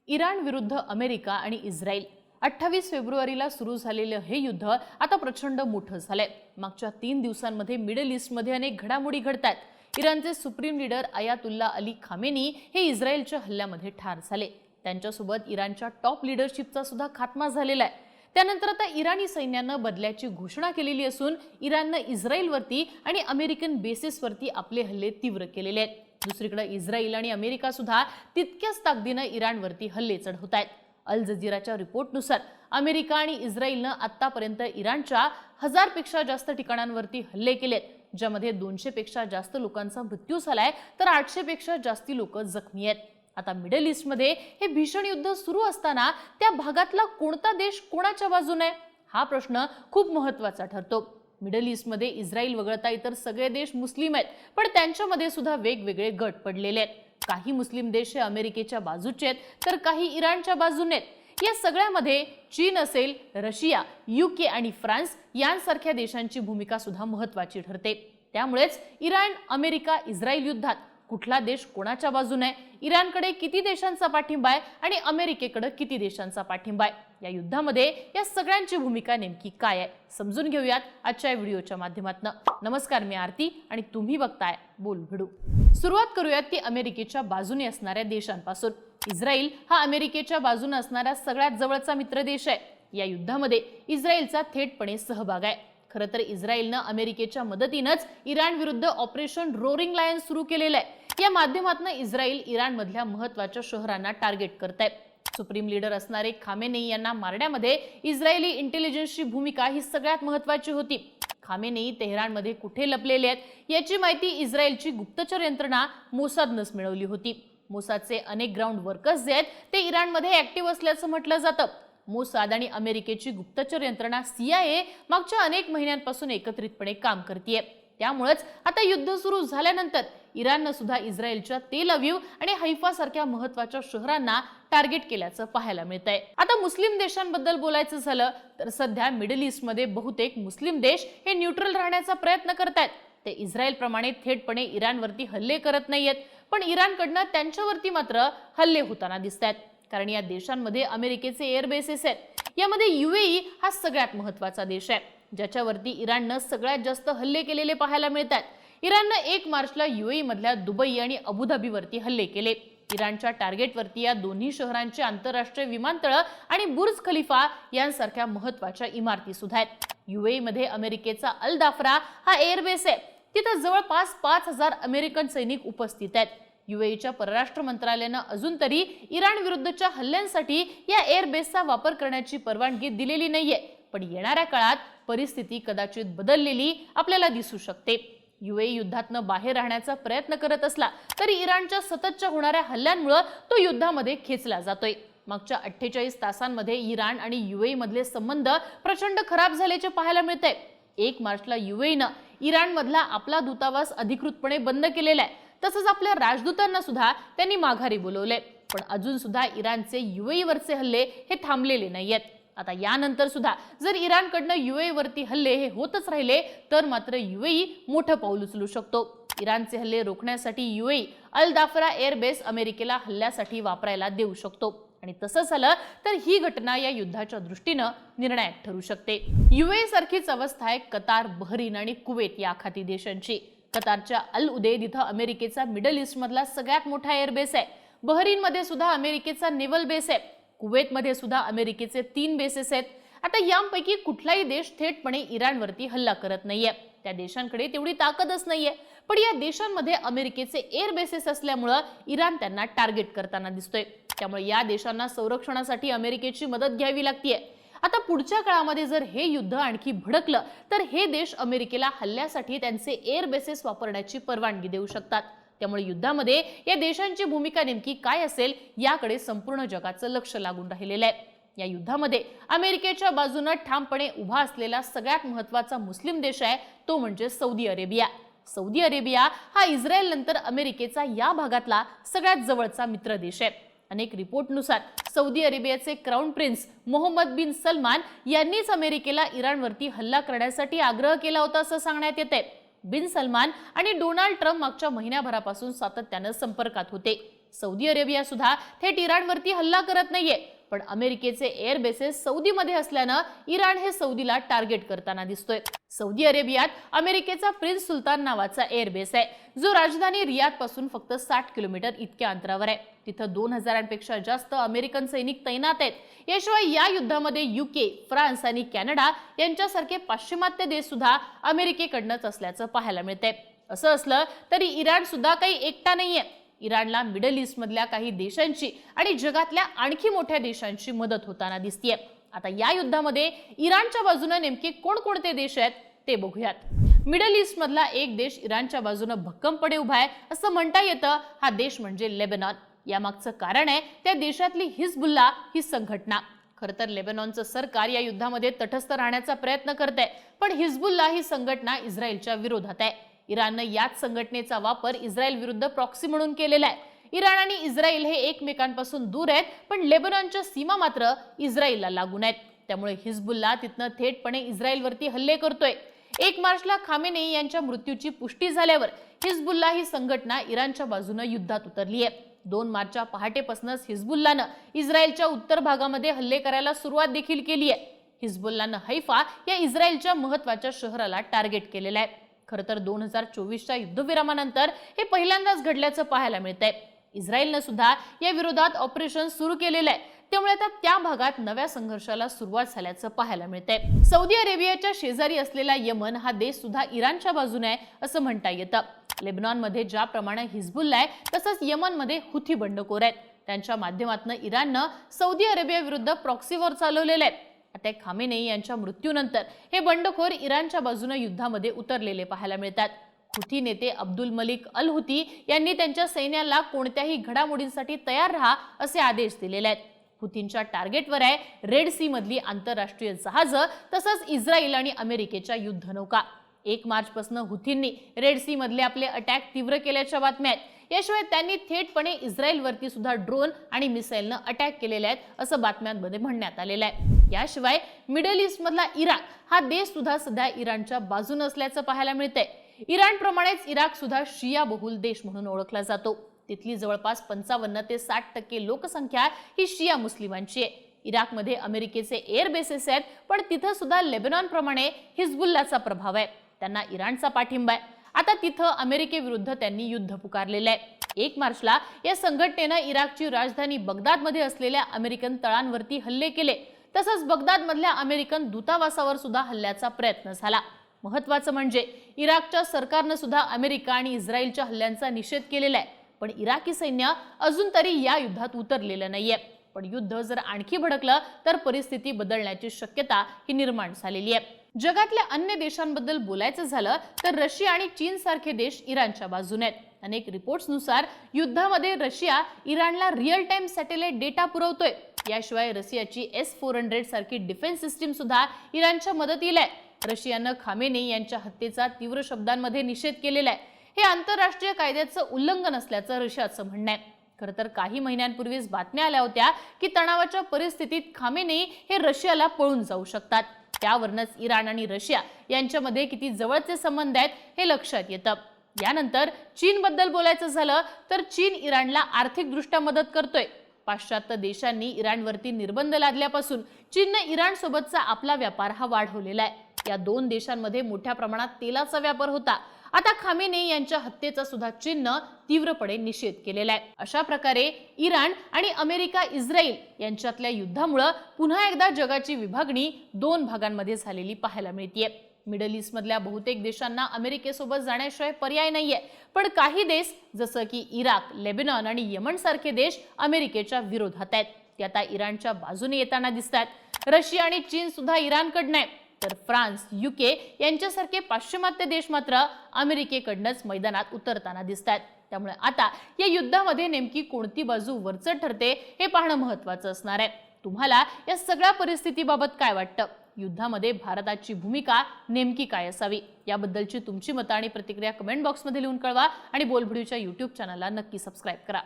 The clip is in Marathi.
इराण विरुद्ध अमेरिका आणि इस्रायल 28 फेब्रुवारीला सुरू झालेलं हे युद्ध आता प्रचंड मोठं झालंय। मागच्या 3 दिवसांमध्ये मिडल ईस्टमध्ये अनेक घडामोडी घडतात। इराणचे supreme leader Ayatollah Ali Khamenei हे इस्रायलच्या हल्ल्यामध्ये ठार झाले। त्यांच्यासोबत इराणच्या टॉप लीडरशिपचा सुद्धा खात्मा झालेला आहे। त्यानंतर आता इराणी सैन्यानं बदल्याची घोषणा केलेली असून इराणनं इस्रायलवरती आणि अमेरिकन बेसिसवरती आपले हल्ले तीव्र केलेले आहेत। दुसरीकडे इस्रायल आणि अमेरिका सुद्धा तितक्याच ताकदीनं इराणवरती हल्ले चढवतायत। अल जझीराच्या रिपोर्टनुसार अमेरिका आणि इस्रायलनं आतापर्यंत इराणच्या 1000 पेक्षा जास्त ठिकाणांवरती हल्ले केलेत, ज्यामध्ये 200 पेक्षा जास्त लोकांचा मृत्यू झालाय तर 800 पेक्षा जास्ती लोक जखमी आहेत। आता मिडल ईस्टमध्ये हे भीषण युद्ध सुरू असताना त्या भागातला कोणता देश कोणाच्या बाजूने हा प्रश्न खूप महत्त्वाचा ठरतो। मिडल ईस्टमध्ये इस्रायल वगळता इतर सगळे देश मुस्लिम आहेत, पण त्यांच्यामध्ये सुद्धा वेगवेगळे गट पडलेले आहेत। काही मुस्लिम देश हे अमेरिकेच्या बाजूचे आहेत तर काही इराणच्या बाजूने आहेत। या सगळ्यामध्ये चीन असेल, रशिया, यूके आणि फ्रान्स यांसारख्या देशांची भूमिका सुद्धा महत्त्वाची ठरते। त्यामुळेच इराण अमेरिका इस्रायल युद्धात कुठला देश कोणाच्या बाजूने आहे, इराणकडे किती देशांचा पाठिंबा आहे आणि अमेरिकेकडे किती देशांचा पाठिंबा आहे, या युद्धामध्ये या सगळ्यांची भूमिका नेमकी काय आहे समजून घेऊयात आजच्या व्हिडिओच्या माध्यमातून। नमस्कार, मी आरती आणि तुम्ही बघताय बोल भिडू। सुरुवात करूयात ती अमेरिकेच्या बाजूने असणाऱ्या देशांपासून। इस्रायल हा अमेरिकेच्या बाजूने असणारा सगळ्यात जवळचा मित्र देश आहे। या युद्धामध्ये इस्रायलचा थेटपणे सहभाग आहे। खरं तर इस्रायलनं अमेरिकेच्या मदतीनंच इराण विरुद्ध ऑपरेशन रोरिंग लायन सुरू केलेलं आहे। या माध्यमातून इस्रायल इराणमधल्या महत्त्वाच्या शहरांना टार्गेट करताय। सुप्रीम लीडर असणारे खामेनेई यांना मारण्यामध्ये इस्रायली इंटेलिजन्सची भूमिका ही सगळ्यात महत्त्वाची होती। खामेनेई तेहरानमध्ये कुठे लपलेले आहेत याची माहिती इस्रायलची गुप्तचर यंत्रणा मोसादनंच मिळवली होती। मोसादचे अनेक ग्राउंड वर्कर्स जे आहेत ते इराणमध्ये ऍक्टिव्ह असल्याचं म्हटलं जातं। मोसाद आणि अमेरिकेची गुप्तचर यंत्रणा CIA मागच्या अनेक महिन्यांपासून एकत्रितपणे काम करतेय। त्यामुळेच आता युद्ध सुरू झाल्यानंतर इराणनं सुद्धा इस्रायलच्या तेल अवीव आणि हैफा सारख्या महत्त्वाच्या शहरांना टार्गेट केल्याचं पाहायला मिळतंय। आता मुस्लिम देशांबद्दल बोलायचं झालं तर सध्या मिडल ईस्टमध्ये बहुतेक मुस्लिम देश हे न्यूट्रल राहण्याचा प्रयत्न करतायत। ते इस्रायल प्रमाणे थेटपणे इराणवरती हल्ले करत नाहीयेत, पण इराणकडनं त्यांच्यावरती मात्र हल्ले होताना दिसतायत। कारण या देशांमध्ये अमेरिकेचे एअर बेसेस आहेत। यामध्ये UAE हा सगळ्यात महत्त्वाचा देश आहे, ज्याच्यावरती इराणनं सगळ्यात जास्त हल्ले केलेले पाहायला मिळतात। इराणनं 1 मार्चला UAE मधल्या दुबई आणि अबुधाबीवरती हल्ले केले। इराणच्या टार्गेटवरती या दोन्ही शहरांचे आंतरराष्ट्रीय विमानतळ आणि बुर्ज खलिफा यांसारख्या महत्त्वाच्या इमारती सुद्धा आहेत। UAE मध्ये अमेरिकेचा अल दाफरा हा एअरबेस आहे। तिथे जवळपास 5000 अमेरिकन सैनिक उपस्थित आहेत। UAEच्या परराष्ट्र मंत्रालयानं अजून तरी इराण विरुद्धच्या हल्ल्यांसाठी या एअरबेसचा वापर करण्याची परवानगी दिलेली नाहीये, पण येणाऱ्या काळात परिस्थिती कदाचित बदललेली आपल्याला दिसू शकते। UAE युद्धातनं बाहेर राहण्याचा प्रयत्न करत असला तरी इराणच्या सततच्या होणाऱ्या हल्ल्यांमुळे तो युद्धामध्ये खेचला जातोय। मागच्या 48 तासांमध्ये इराण आणि UAE मधले संबंध प्रचंड खराब झाल्याचे पाहायला मिळतंय। 1 मार्चला UAEनं इराणमधला आपला दूतावास अधिकृतपणे बंद केलेला आहे। तसंच आपल्या राजदूतांना सुद्धा त्यांनी माघारी बोलवले, पण अजून सुद्धा इराणचे UAE वरचे हल्ले हे थांबलेले नाहीयेत। आता यानंतर सुद्धा जर इराणकडनं UAE वरती हल्ले हे होतच राहिले तर मात्र UAE मोठं पाऊल उचलू शकतो। इराणचे हल्ले रोखण्यासाठी UAE अल दाफरा एअरबेस अमेरिकेला हल्ल्यासाठी वापरायला देऊ शकतो, आणि तसं झालं तर ही घटना या युद्धाच्या दृष्टीनं निर्णायक ठरू शकते। UAE सारखीच अवस्था आहे कतार, बहरीन आणि कुवेत या आखाती देशांची। कतारच्या अल उदेद इथं अमेरिकेचा मिडल ईस्ट मधला सगळ्यात मोठा एअरबेस आहे। बहरीनमध्ये सुद्धा अमेरिकेचा नेव्हल बेस आहे। कुवेतमध्ये सुद्धा अमेरिकेचे 3 बेसेस आहेत। आता यांपैकी कुठलाही देश थेटपणे इराणवरती हल्ला करत नाहीये, त्या देशांकडे तेवढी ताकदच नाहीये, पण या देशांमध्ये अमेरिकेचे एअर बेसेस असल्यामुळे इराण त्यांना टार्गेट करताना दिसतोय। त्यामुळे या देशांना संरक्षणासाठी अमेरिकेची मदत घ्यावी लागतेय। आता पुढच्या काळामध्ये जर हे युद्ध आणखी भडकलं तर हे देश अमेरिकेला हल्ल्यासाठी त्यांचे एअर बेसेस वापरण्याची परवानगी देऊ शकतात। त्यामुळे युद्धामध्ये या देशांची भूमिका नेमकी काय असेल याकडे संपूर्ण जगाचं लक्ष लागून राहिलेलं आहे। या युद्धामध्ये अमेरिकेच्या बाजूने ठामपणे उभा असलेला सगळ्यात महत्त्वाचा मुस्लिम देश आहे तो म्हणजे सौदी अरेबिया। सौदी अरेबिया हा इस्रायल नंतर अमेरिकेचा या भागातला सगळ्यात जवळचा मित्र देश आहे। अनेक रिपोर्टनुसार सौदी अरेबियाचे क्राउन प्रिन्स मोहम्मद बिन सलमान यांनीच अमेरिकेला इराणवरती हल्ला करण्यासाठी आग्रह केला होता असं सांगण्यात येते। बिन सलमान आणि डोनाल्ड ट्रम्प मागच्या महिन्याभरापासून सातत्याने संपर्कात होते। सौदी अरेबिया सुद्धा थेट इराणवरती हल्ला करत नाहीये, पण अमेरिकेचे एअर बेसेस सौदीमध्ये असल्यानं इराण हे सौदीला टार्गेट करताना दिसतोय. सौदी अरेबियात अमेरिकेचा प्रिन्स सुलतान नावाचा एअर बेस आहे, जो राजधानी रियाद पासून फक्त 60 किलोमीटर इतक्या अंतरावर आहे. तिथं 2000पेक्षा जास्त अमेरिकन सैनिक तैनात आहेत. याशिवाय या युद्धामध्ये युके, फ्रान्स आणि कॅनडा यांच्यासारखे पाश्चिमात्य देश सुद्धा अमेरिकेकडनंच असल्याचं पाहायला मिळतंय. असं असलं तरी इराण सुद्धा काही एकटा नाहीये. इराणला मिडल ईस्ट मधल्या काही देशांची आणि जगातल्या आणखी मोठ्या देशांची मदत होताना दिसतीये. आता या युद्धामध्ये इराणच्या बाजूने नेमके कोणकोणते देश आहेत ते बघूयात. मिडल ईस्ट मधला एक देश इराणच्या बाजूने भक्कमपणे उभा आहे असं म्हणता येतं. हा देश म्हणजे लेबनॉन. यामागचं कारण आहे त्या देशातली हिजबुल्ला ही संघटना. खरं तर लेबनॉनचं सरकार या युद्धामध्ये तटस्थ राहण्याचा प्रयत्न करतंय, पण हिजबुल्ला ही संघटना इस्रायलच्या विरोधात आहे. इराणनं याच संघटनेचा वापर इस्रायल विरुद्ध प्रॉक्सी म्हणून केलेला आहे. इराण आणि इस्रायल हे एकमेकांपासून दूर आहेत, पण लेबनॉनच्या सीमा मात्र इस्रायलला लागून आहेत. त्यामुळे हिजबुल्ला तिथनं थेटपणे इस्रायलवरती हल्ले करतोय. 1 मार्चला खामेनेई यांच्या मृत्यूची पुष्टी झाल्यावर हिजबुल्ला ही संघटना इराणच्या बाजूने युद्धात उतरली आहे. 2 मार्चच्या पहाटेपासूनच हिजबुल्लानं इस्रायलच्या उत्तर भागामध्ये हल्ले करायला सुरुवात देखील केली आहे. हिजबुल्लानं हैफा या इस्रायलच्या महत्त्वाच्या शहराला टार्गेट केलेलं आहे. खरं तर 2024च्या युद्धविरामानंतर हे पहिल्यांदाच घडल्याचं पाहायला मिळतंय. इस्रायलनं सुद्धा या विरोधात ऑपरेशन सुरू केलेलं आहे. त्यामुळे आता त्या भागात नव्या संघर्षाला सुरुवात झाल्याचं पाहायला मिळतंय. सौदी अरेबियाच्या शेजारी असलेला यमन हा देश सुद्धा इराणच्या बाजूने आहे असं म्हणता येतं. लेबनॉनमध्ये ज्याप्रमाणे हिजबुल्ला आहे तसंच यमनमध्ये हुथी बंडखोर आहेत. त्यांच्या माध्यमातून इराणनं सौदी अरेबिया विरुद्ध प्रॉक्सी वॉर चालवलेले आहेत. आता खामेनेई यांच्या मृत्यूनंतर हे बंडखोर इराणच्या बाजूने युद्धामध्ये उतरलेले पाहायला मिळतात. हुथी नेते अब्दुल मलिक अल हुथी यांनी त्यांच्या सैन्याला कोणत्याही घडामोडींसाठी तयार राहा असे आदेश दिलेले आहेत. हुथींच्या टार्गेटवर आहे रेड सी मधली आंतरराष्ट्रीय जहाजं तसंच इस्रायल आणि अमेरिकेच्या युद्धनौका. 1 मार्च पासून हुथींनी रेड सी मधले आपले अटॅक तीव्र केल्याच्या बातम्या आहेत. याशिवाय त्यांनी थेटपणे इस्रायलवरती सुद्धा ड्रोन आणि मिसाईलनं अटॅक केलेले आहेत असं बातम्यांमध्ये म्हणण्यात आलेलं आहे. याशिवाय मिडल ईस्ट मधला इराक हा देश सुद्धा सध्या इराणच्या बाजूने असल्याचं पाहायला मिळतंय. इराणप्रमाणेच इराक सुद्धा शिया बहुल देश म्हणून ओळखला जातो. तिथली जवळपास 55 ते 60% लोकसंख्या ही शिया मुस्लिमांची आहे. इराकमध्ये अमेरिकेचे एअर बेसेस आहेत, पण तिथं सुद्धा लेबनॉन प्रमाणे हिजबुल्लाचा प्रभाव आहे. त्यांना इराणचा पाठिंबा आहे. आता तिथं अमेरिकेविरुद्ध त्यांनी युद्ध पुकारलेलं आहे. 1 मार्चला या संघटनेनं इराकची राजधानी बगदादमध्ये असलेल्या अमेरिकन तळांवरती हल्ले केले. तसंच बगदादमधल्या अमेरिकन दूतावासावर सुद्धा हल्ल्याचा प्रयत्न झाला. महत्त्वाचं म्हणजे इराकच्या सरकारनं सुद्धा अमेरिका आणि इस्रायलच्या हल्ल्यांचा निषेध केलेला आहे. पण इराकी सैन्य अजून तरी या युद्धात उतरलेलं नाहीये. पण युद्ध जर आणखी भडकलं तर परिस्थिती बदलण्याची शक्यता ही निर्माण झालेली आहे. जगातल्या अन्य देशांबद्दल बोलायचं झालं तर रशिया आणि चीन सारखे देश इराणच्या बाजूने आहेत. अनेक रिपोर्ट्सनुसार युद्धामध्ये रशिया इराणला रिअल टाइम सॅटेलाइट डेटा पुरवतोय. याशिवाय रशियाची S-400 सारखी डिफेन्स सिस्टीम सुद्धा इराणच्या मदतीला आहे. रशियानं खामेनेई यांच्या हत्येचा तीव्र शब्दांमध्ये निषेध केलेला आहे. हे आंतरराष्ट्रीय कायद्याचं उल्लंघन असल्याचं रशियाचं म्हणणं आहे. खरं तर काही महिन्यांपूर्वीच बातम्या आल्या होत्या की तणावाच्या परिस्थितीत खामेनेई हे रशियाला पळून जाऊ शकतात. त्यावरूनच इराण आणि रशिया यांच्यामध्ये किती जवळचे संबंध आहेत हे लक्षात येतं. यानंतर चीनबद्दल बोलायचं झालं तर चीन इराणला आर्थिकदृष्ट्या मदत करतोय. पाश्चात्य देशांनी इराणवरती निर्बंध लादल्यापासून चीनने इराणसोबतचा आपला व्यापार हा वाढवलेला आहे. या 2 देशांमध्ये मोठ्या प्रमाणात तेलाचा व्यापार होता. आता खामेनेई यांच्या हत्येचा सुद्धा चीननं तीव्रपणे निषेध केलेला आहे. अशा प्रकारे इराण आणि अमेरिका इस्रायल यांच्यातल्या युद्धामुळे पुन्हा एकदा जगाची विभागणी 2 भागांमध्ये झालेली पाहायला मिळतेय. मिडल ईस्ट मधल्या बहुतेक देशांना अमेरिकेसोबत जाण्याशिवाय पर्याय नाहीये. पण काही देश जसं की इराक, लेबनॉन आणि यमन सारखे देश अमेरिकेच्या विरोधात आहेत. ते आता इराणच्या बाजूने येताना दिसतात. रशिया आणि चीन सुद्धा इराणकडनं आहे. तर फ्रान्स, युके यांच्यासारखे पाश्चिमात्य देश मात्र अमेरिकेकडनंच मैदानात उतरताना दिसतात. त्यामुळे आता या युद्धामध्ये नेमकी कोणती बाजू वरचढ ठरते हे पाहणं महत्त्वाचं असणार आहे. तुम्हाला या सगळ्या परिस्थितीबाबत काय वाटतं? युद्धामध्ये भारताची भूमिका नेमकी काय असावी? याबद्दलची तुमची मतं आणि प्रतिक्रिया कमेंट बॉक्समध्ये लिहून कळवा आणि बोलबिडूच्या YouTube चॅनलला नक्की सबस्क्राइब करा.